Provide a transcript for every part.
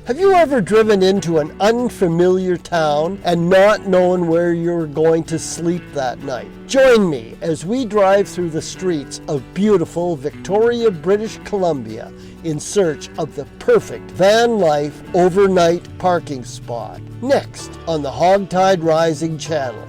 Have you ever driven into an unfamiliar town and not known where you're going to sleep that night? Join me as we drive through the streets of beautiful Victoria, British Columbia in search of the perfect van life overnight parking spot. Next on the Hog Tide Rising channel.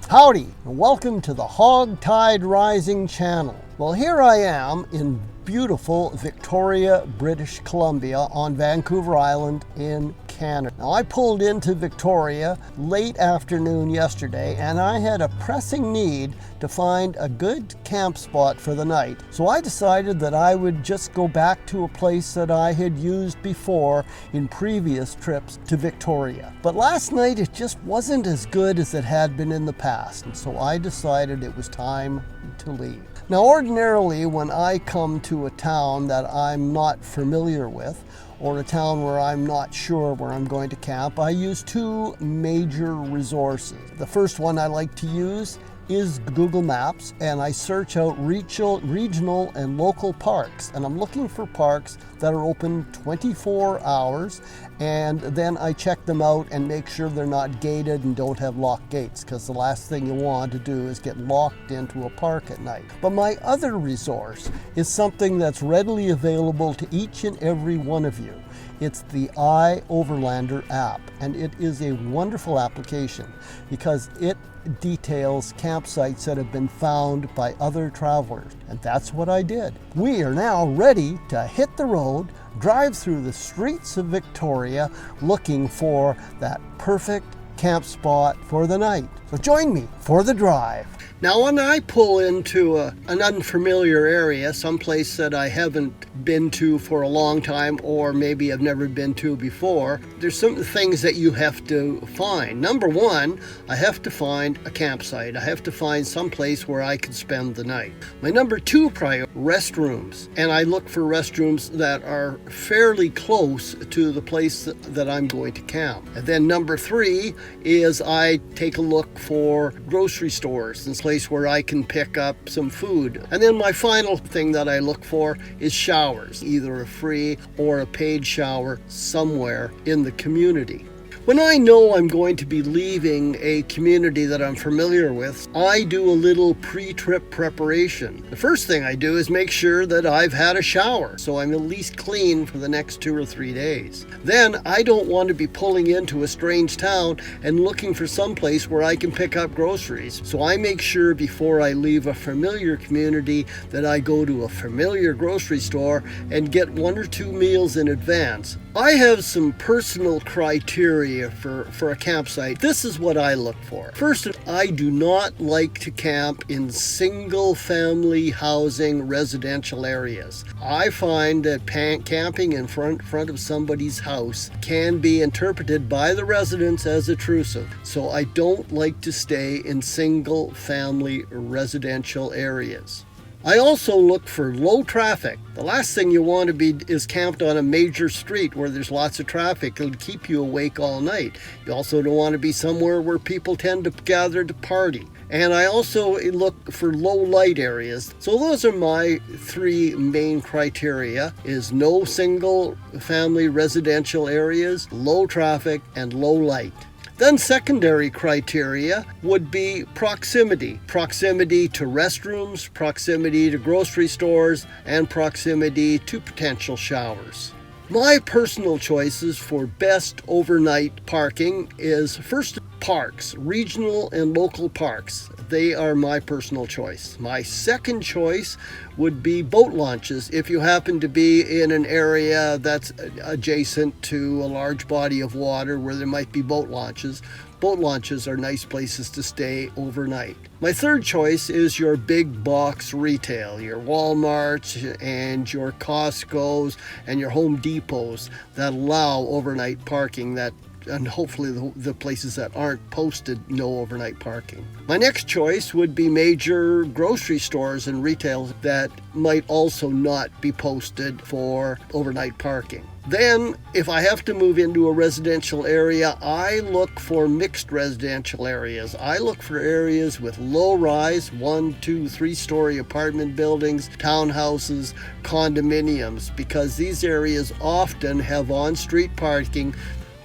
Howdy, and welcome to the Hog Tide Rising channel. Well, here I am in beautiful Victoria, British Columbia on Vancouver Island in Canada. Now, I pulled into Victoria late afternoon yesterday and I had a pressing need to find a good camp spot for the night. So I decided that I would just go back to a place that I had used before in previous trips to Victoria. But last night it just wasn't as good as it had been in the past, and so I decided it was time to leave. Now, ordinarily when I come to a town that I'm not familiar with, or a town where I'm not sure where I'm going to camp, I use two major resources. The first one I like to use is Google Maps, and I search out regional and local parks, and I'm looking for parks that are open 24 hours, and then I check them out and make sure they're not gated and don't have locked gates, because the last thing you want to do is get locked into a park at night. But my other resource is something that's readily available to each and every one of you. It's the iOverlander app, and it is a wonderful application because it details campsites that have been found by other travelers, and that's what I did. We are now ready to hit the road, drive through the streets of Victoria looking for that perfect camp spot for the night. So join me for the drive. Now, when I pull into an unfamiliar area, someplace that I haven't been to for a long time, or maybe I've never been to before, there's some things that you have to find. Number one, I have to find a campsite. I have to find some place where I can spend the night. My number two priority, restrooms. And I look for restrooms that are fairly close to the place that I'm going to camp. And then number three is I take a look for grocery stores and place where I can pick up some food. And then my final thing that I look for is showers, either a free or a paid shower somewhere in the community. When I know I'm going to be leaving a community that I'm familiar with, I do a little pre-trip preparation. The first thing I do is make sure that I've had a shower, so I'm at least clean for the next 2 or 3 days. Then I don't want to be pulling into a strange town and looking for some place where I can pick up groceries. So I make sure before I leave a familiar community that I go to a familiar grocery store and get 1 or 2 meals in advance. I have some personal criteria for a campsite. This is what I look for. First, I do not like to camp in single family housing residential areas. I find that camping in front of somebody's house can be interpreted by the residents as intrusive. So I don't like to stay in single family residential areas. I also look for low traffic. The last thing you want to be is camped on a major street where there's lots of traffic. It'll keep you awake all night. You also don't want to be somewhere where people tend to gather to party. And I also look for low light areas. So those are my 3 main criteria: is no single family residential areas, low traffic, and low light. Then secondary criteria would be proximity. Proximity to restrooms, proximity to grocery stores, and proximity to potential showers. My personal choices for best overnight parking is first parks, regional and local parks. They are my personal choice. My second choice would be boat launches if you happen to be in an area that's adjacent to a large body of water where there might be boat launches. Boat launches are nice places to stay overnight. My third choice is your big box retail, your Walmarts and your Costco's and your Home Depots that allow overnight parking, that and hopefully the places that aren't posted no overnight parking. My next choice would be major grocery stores and retail that might also not be posted for overnight parking. Then, if I have to move into a residential area, I look for mixed residential areas. I look for areas with low-rise, 1, 2, 3-story apartment buildings, townhouses, condominiums, because these areas often have on-street parking.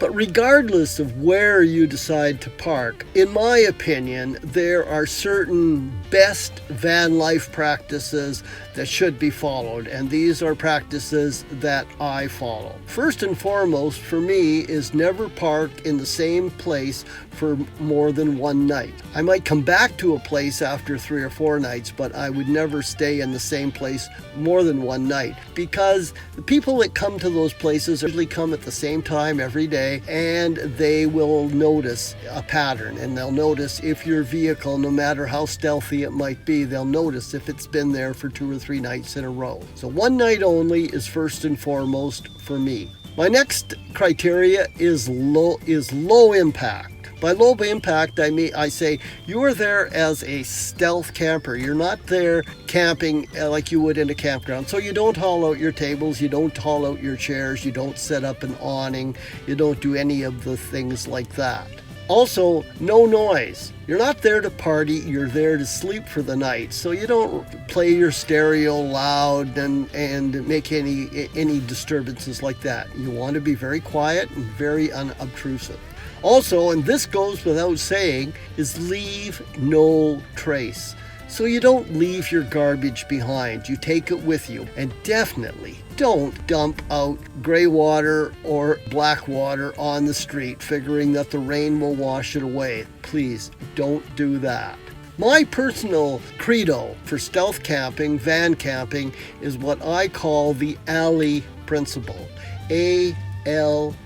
But regardless of where you decide to park, in my opinion, there are certain best van life practices that should be followed, and these are practices that I follow. First and foremost, for me, is never park in the same place for more than one night. I might come back to a place after 3 or 4 nights, but I would never stay in the same place more than one night, because the people that come to those places usually come at the same time every day, and they will notice a pattern, and they'll notice if your vehicle, no matter how stealthy it might be, they'll notice if it's been there for 2 or 3 nights in a row. So one night only is first and foremost for me. My next criteria is low impact. By low impact, I say you are there as a stealth camper. You're not there camping like you would in a campground. So you don't haul out your tables, you don't haul out your chairs, you don't set up an awning, you don't do any of the things like that. Also, no noise. You're not there to party, you're there to sleep for the night. So you don't play your stereo loud and make any disturbances like that. You want to be very quiet and very unobtrusive. Also, and this goes without saying, is leave no trace. So you don't leave your garbage behind. You take it with you. And definitely don't dump out gray water or black water on the street, figuring that the rain will wash it away. Please don't do that. My personal credo for stealth camping, van camping, is what I call the alley principle. ALLE.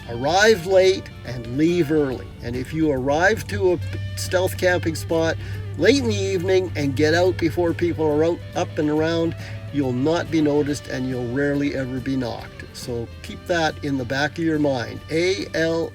Arrive late and leave early. And if you arrive to a stealth camping spot late in the evening and get out before people are out, up and around, you'll not be noticed and you'll rarely ever be knocked. So keep that in the back of your mind. ALLE,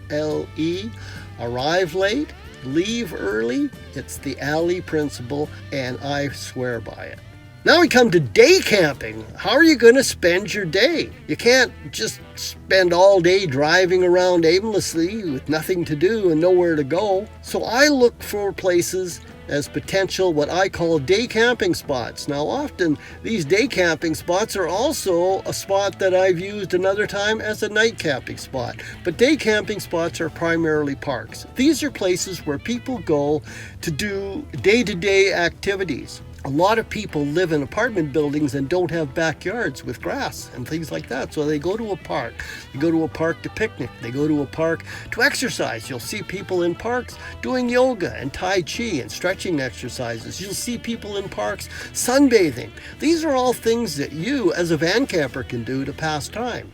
arrive late, leave early. It's the alley principle, and I swear by it. Now we come to day camping. How are you going to spend your day? You can't just spend all day driving around aimlessly with nothing to do and nowhere to go. So I look for places as potential what I call day camping spots. Now often these day camping spots are also a spot that I've used another time as a night camping spot. But day camping spots are primarily parks. These are places where people go to do day-to-day activities. A lot of people live in apartment buildings and don't have backyards with grass and things like that. So they go to a park. They go to a park to picnic. They go to a park to exercise. You'll see people in parks doing yoga and Tai Chi and stretching exercises. You'll see people in parks sunbathing. These are all things that you as a van camper can do to pass time.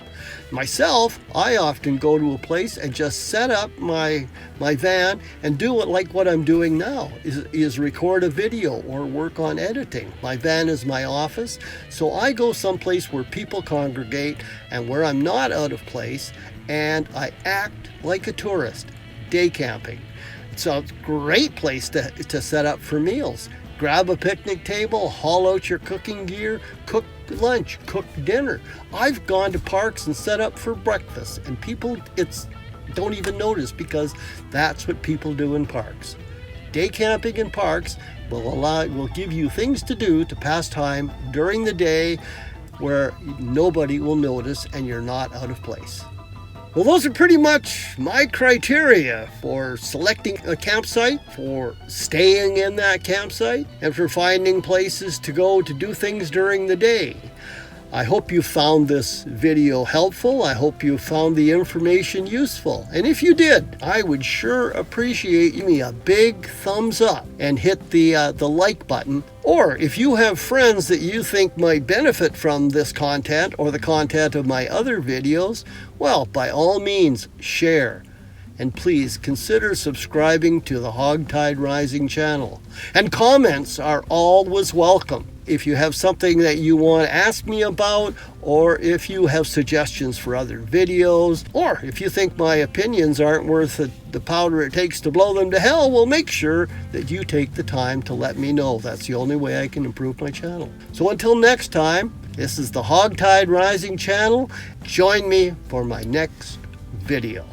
Myself, I often go to a place and just set up my van and do it like what I'm doing now, is record a video or work on editing. My van is my office, so I go someplace where people congregate and where I'm not out of place, and I act like a tourist. Day camping. It's a great place to set up for meals. Grab a picnic table, haul out your cooking gear, cook lunch, cook dinner. I've gone to parks and set up for breakfast, and people don't even notice, because that's what people do in parks. Day camping in parks will give you things to do to pass time during the day where nobody will notice and you're not out of place. Well, those are pretty much my criteria for selecting a campsite, for staying in that campsite, and for finding places to go to do things during the day. I hope you found this video helpful. I hope you found the information useful. And if you did, I would sure appreciate you me a big thumbs up and hit the like button. Or if you have friends that you think might benefit from this content or the content of my other videos, well, by all means, share. And please consider subscribing to the Hog Tide Rising channel. And comments are always welcome. If you have something that you want to ask me about, or if you have suggestions for other videos, or if you think my opinions aren't worth the powder it takes to blow them to hell, well, make sure that you take the time to let me know. That's the only way I can improve my channel. So until next time, this is the Hog Tide Rising channel. Join me for my next video.